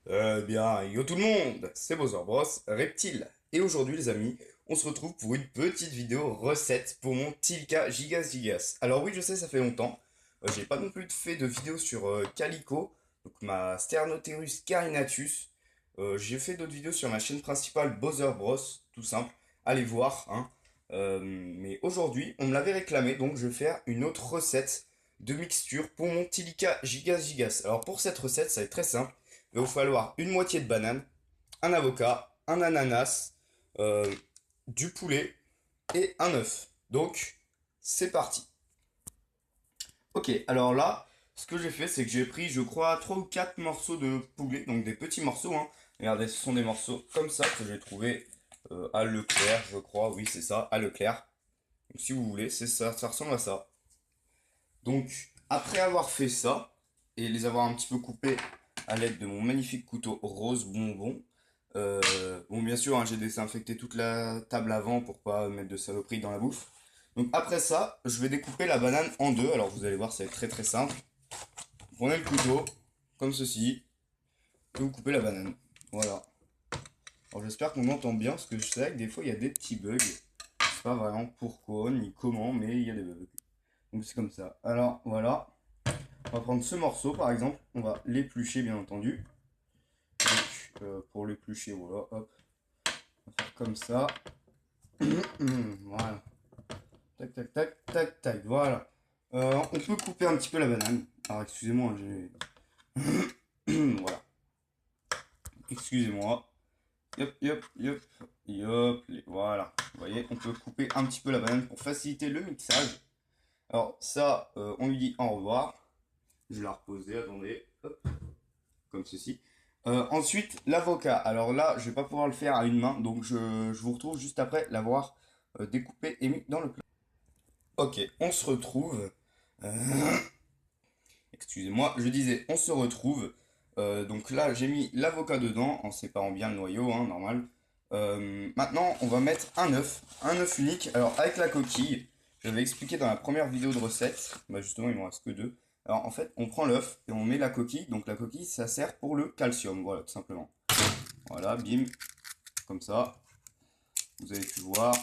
Bien, yo tout le monde, c'est Bowser Bros, Reptile. Et aujourd'hui les amis, on se retrouve pour une petite vidéo recette pour mon Tilka Gigas Gigas. Alors oui, je sais, ça fait longtemps. J'ai pas non plus fait de vidéo sur Calico, donc ma Sternotherus carinatus. J'ai fait d'autres vidéos sur ma chaîne principale Bowser Bros, tout simple. Allez voir, hein. Mais aujourd'hui, on me l'avait réclamé, donc je vais faire une autre recette de mixture pour mon Tilka Gigas Gigas. Alors pour cette recette, ça va être très simple. Il va vous falloir une moitié de banane, un avocat, un ananas, euh, du poulet et un œuf. Donc, c'est parti. Ok, alors là, ce que j'ai fait, c'est que j'ai pris, je crois, 3 ou 4 morceaux de poulet, donc des petits morceaux, hein. Regardez, ce sont des morceaux comme ça que j'ai trouvé à Leclerc, je crois, oui, c'est ça, à Leclerc. Donc, si vous voulez, c'est ça, ça ressemble à ça. Donc, après avoir fait ça, et les avoir un petit peu coupés à l'aide de mon magnifique couteau rose bonbon, bon, bien sûr, hein, j'ai désinfecté toute la table avant pour pas mettre de saloperies dans la bouffe. Donc, après ça, je vais découper la banane en deux. Alors, vous allez voir, c'est très très simple. Vous prenez le couteau, comme ceci, et vous coupez la banane. Voilà. Alors, j'espère qu'on m'entend bien, parce que je sais que des fois, il y a des petits bugs. Je sais pas vraiment pourquoi, ni comment, mais il y a des bugs. Donc, c'est comme ça. Alors, voilà. On va prendre ce morceau par exemple, on va l'éplucher bien entendu. Donc pour l'éplucher, voilà, hop, on va faire comme ça. Voilà. Tac, tac, tac, tac, tac, voilà. On peut couper un petit peu la banane. Alors excusez-moi, j'ai. Voilà. Excusez-moi. Yop, yop, yop, yop, voilà. Vous voyez, on peut couper un petit peu la banane pour faciliter le mixage. Alors ça, on lui dit au revoir. Je vais la reposer, attendez. Hop, comme ceci. Ensuite, l'avocat. Alors là, je vais pas pouvoir le faire à une main, donc je vous retrouve juste après l'avoir découpé et mis dans le plat. Ok, on se retrouve. Euh, Excusez-moi, je disais, on se retrouve. Donc là, j'ai mis l'avocat dedans, en séparant bien le noyau, hein, normal. Maintenant, on va mettre un œuf unique. Alors, avec la coquille, j'avais expliqué dans la première vidéo de recette, bah justement, il ne me reste que deux. Alors, en fait, on prend l'œuf et on met la coquille. Donc, la coquille, ça sert pour le calcium, voilà, tout simplement. Voilà, bim, comme ça. Vous avez pu voir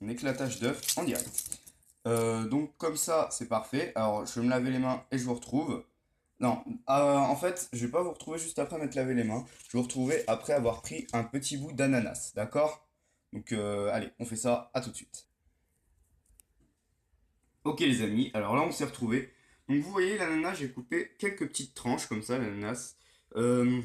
un éclatage d'œuf en direct. Donc, comme ça, c'est parfait. Alors, je vais me laver les mains et je vous retrouve. Non, en fait, je vais pas vous retrouver juste après m'être lavé les mains. Je vais vous retrouver après avoir pris un petit bout d'ananas, d'accord? Donc, allez, on fait ça, à tout de suite. Ok les amis, alors là on s'est retrouvés. Donc vous voyez l'ananas, j'ai coupé quelques petites tranches comme ça, l'ananas. Euh,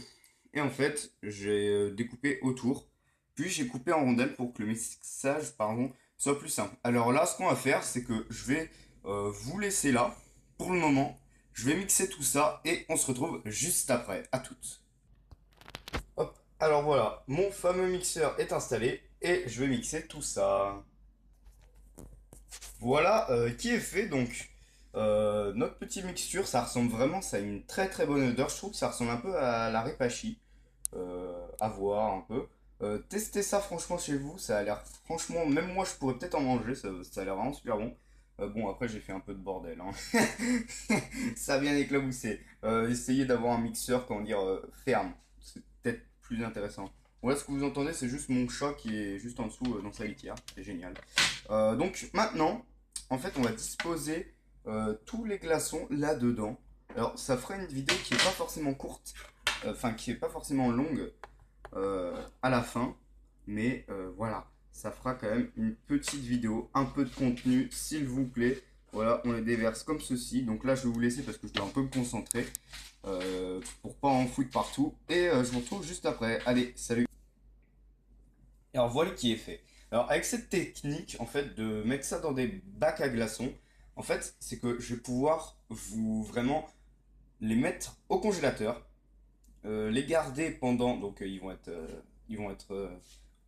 et en fait, j'ai découpé autour. Puis j'ai coupé en rondelles pour que le mixage, pardon, soit plus simple. Alors là, ce qu'on va faire, c'est que je vais vous laisser là pour le moment. Je vais mixer tout ça et on se retrouve juste après. À toutes. Hop, alors voilà, mon fameux mixeur est installé et je vais mixer tout ça. Voilà qui est fait donc. Notre petite mixture, ça ressemble vraiment, ça a une très très bonne odeur. Je trouve que ça ressemble un peu à la répachi. À voir un peu. Testez ça franchement chez vous, ça a l'air franchement, même moi je pourrais peut-être en manger, ça a l'air vraiment super bon. Bon après j'ai fait un peu de bordel, hein. Ça a bien éclaboussé. Essayez d'avoir un mixeur, comment dire, ferme. C'est peut-être plus intéressant. Voilà, ce que vous entendez, c'est juste mon chat qui est juste en dessous dans sa litière. C'est génial. Donc maintenant, en fait, on va disposer tous les glaçons là-dedans. Alors, ça fera une vidéo qui est pas forcément courte, enfin qui est pas forcément longue à la fin, mais voilà, ça fera quand même une petite vidéo, un peu de contenu, s'il vous plaît. Voilà, on les déverse comme ceci. Donc là, je vais vous laisser parce que je dois un peu me concentrer pour pas en foutre partout. Et je vous retrouve juste après. Allez, salut. Alors voilà qui est fait. Alors avec cette technique, en fait, de mettre ça dans des bacs à glaçons, en fait, c'est que je vais pouvoir vous vraiment les mettre au congélateur, les garder pendant, donc ils vont être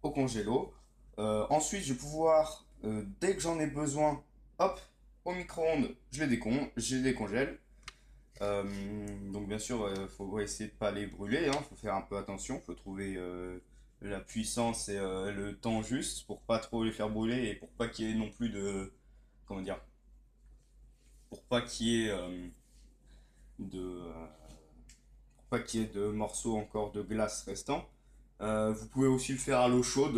au congélo. Ensuite, je vais pouvoir, dès que j'en ai besoin, hop, au micro-ondes, je les décongèle. Euh, donc bien sûr, faut essayer de pas les brûler, hein, faut faire un peu attention, faut trouver la puissance et le temps juste pour pas trop les faire brûler et pour pas qu'il y ait non plus de, comment dire, pour pas qu'il y ait de, pas qu'il y ait de morceaux encore de glace restants. Vous pouvez aussi le faire à l'eau chaude,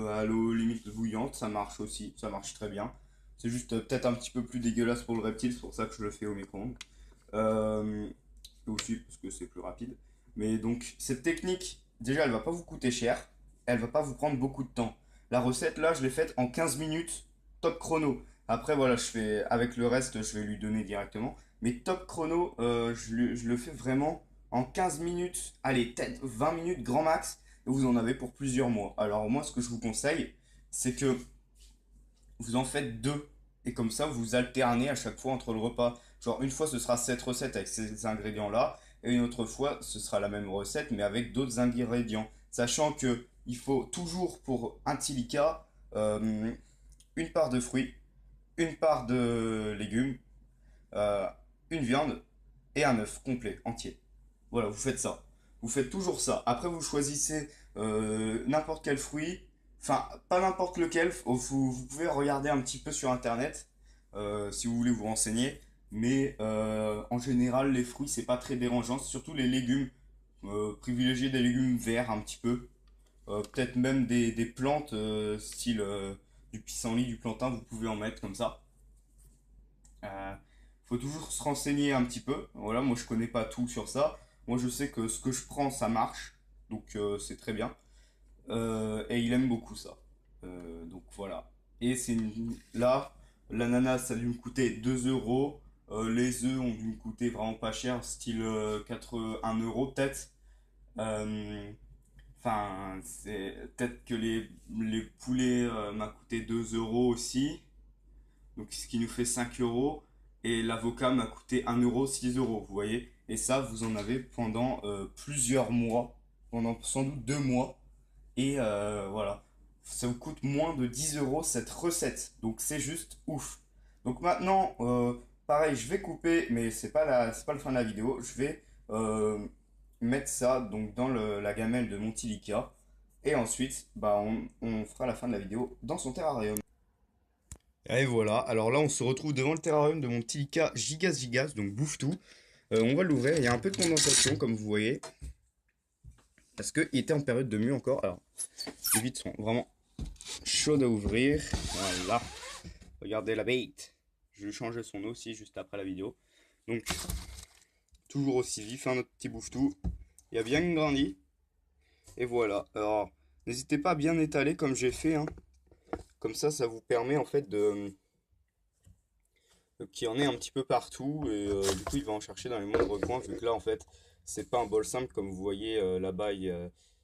à l'eau limite bouillante, ça marche aussi, ça marche très bien. C'est juste peut-être un petit peu plus dégueulasse pour le reptile, c'est pour ça que je le fais au micro-ondes. Euh, Aussi parce que c'est plus rapide. Mais donc cette technique, déjà elle va pas vous coûter cher, elle va pas vous prendre beaucoup de temps. La recette là, je l'ai faite en 15 minutes, top chrono. Après voilà, je fais avec le reste, je vais lui donner directement. Mais top chrono, je le fais vraiment en 15 minutes, allez, peut-être 20 minutes grand max, et vous en avez pour plusieurs mois. Alors moi, ce que je vous conseille, c'est que vous en faites deux. Et comme ça, vous alternez à chaque fois entre le repas. Genre, une fois, ce sera cette recette avec ces ingrédients-là. Et une autre fois, ce sera la même recette, mais avec d'autres ingrédients. Sachant que il faut toujours, pour un tilika, une part de fruits, une part de légumes, euh, une viande et un œuf complet, entier. Voilà, vous faites ça. Vous faites toujours ça. Après, vous choisissez n'importe quel fruit. Enfin, pas n'importe lequel. Vous pouvez regarder un petit peu sur Internet si vous voulez vous renseigner. Mais en général, les fruits, c'est pas très dérangeant. Surtout les légumes. Privilégiez des légumes verts un petit peu. Peut-être même des plantes, style du pissenlit, du plantain, vous pouvez en mettre comme ça. Euh, Faut toujours se renseigner un petit peu. Voilà, moi je connais pas tout sur ça. Moi je sais que ce que je prends ça marche, donc c'est très bien. Et il aime beaucoup ça. Donc voilà. Et là, l'ananas ça a dû me coûter 2 euros. Les œufs ont dû me coûter vraiment pas cher, style 1 euro peut-être. Euh, Enfin, c'est peut-être que les poulets m'a coûté 2 euros aussi, donc ce qui nous fait 5 euros. Et l'avocat m'a coûté 1 euro, 6 euros, vous voyez. Et ça, vous en avez pendant plusieurs mois, pendant sans doute 2 mois. Et voilà, ça vous coûte moins de 10 euros cette recette. Donc c'est juste ouf. Donc maintenant, pareil, je vais couper, mais c'est pas le fin de la vidéo. Je vais mettre ça donc dans la gamelle de mon Tilika. Et ensuite, bah, on fera la fin de la vidéo dans son terrarium. Et voilà, alors là on se retrouve devant le terrarium de mon Tilika Gigas Gigas, donc bouffe tout. On va l'ouvrir, il y a un peu de condensation comme vous voyez, parce qu'il était en période de mue encore. Alors, les vitres sont vraiment chaudes à ouvrir. Voilà, regardez la bête. Je vais lui changer son eau aussi juste après la vidéo. Donc, toujours aussi vif, hein, notre petit bouffe tout. Il a bien grandi. Et voilà, alors n'hésitez pas à bien étaler comme j'ai fait, hein. Comme ça vous permet en fait qu'il y en ait un petit peu partout et du coup il va en chercher dans les moindres coins vu que là en fait c'est pas un bol simple comme vous voyez là-bas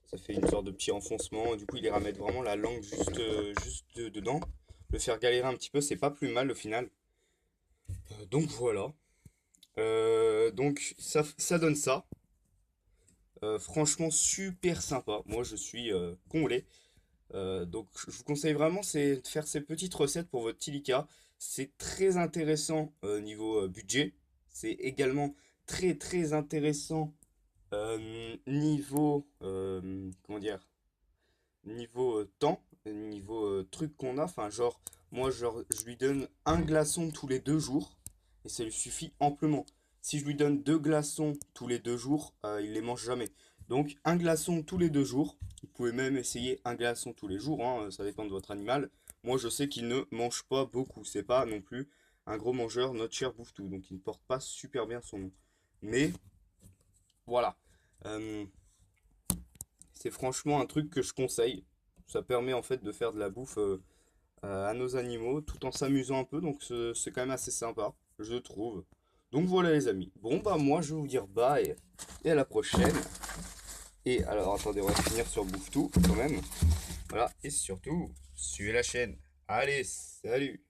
ça fait une sorte de petit enfoncement, du coup il ira mettre vraiment la langue dedans, le faire galérer un petit peu, c'est pas plus mal au final. Donc voilà. Donc ça donne ça. Franchement super sympa, moi je suis comblé. Donc je vous conseille vraiment c'est de faire ces petites recettes pour votre Tilika. C'est très intéressant niveau budget. C'est également très très intéressant niveau comment dire, niveau temps, niveau truc qu'on a. Enfin genre moi je lui donne un glaçon tous les 2 jours et ça lui suffit amplement. Si je lui donne 2 glaçons tous les 2 jours, il les mange jamais. Donc un glaçon tous les 2 jours. Vous pouvez même essayer un glaçon tous les jours, hein, ça dépend de votre animal. Moi je sais qu'il ne mange pas beaucoup. C'est pas non plus un gros mangeur, notre cher bouffe-tout. Donc il ne porte pas super bien son nom. Mais voilà. Euh, c'est franchement un truc que je conseille. Ça permet en fait de faire de la bouffe à nos animaux tout en s'amusant un peu. Donc c'est quand même assez sympa, je trouve. Donc voilà les amis. Bon bah moi je vais vous dire bye et à la prochaine. Et alors attendez, on va finir sur bouffe tout quand même. Voilà, et surtout, suivez la chaîne. Allez, salut!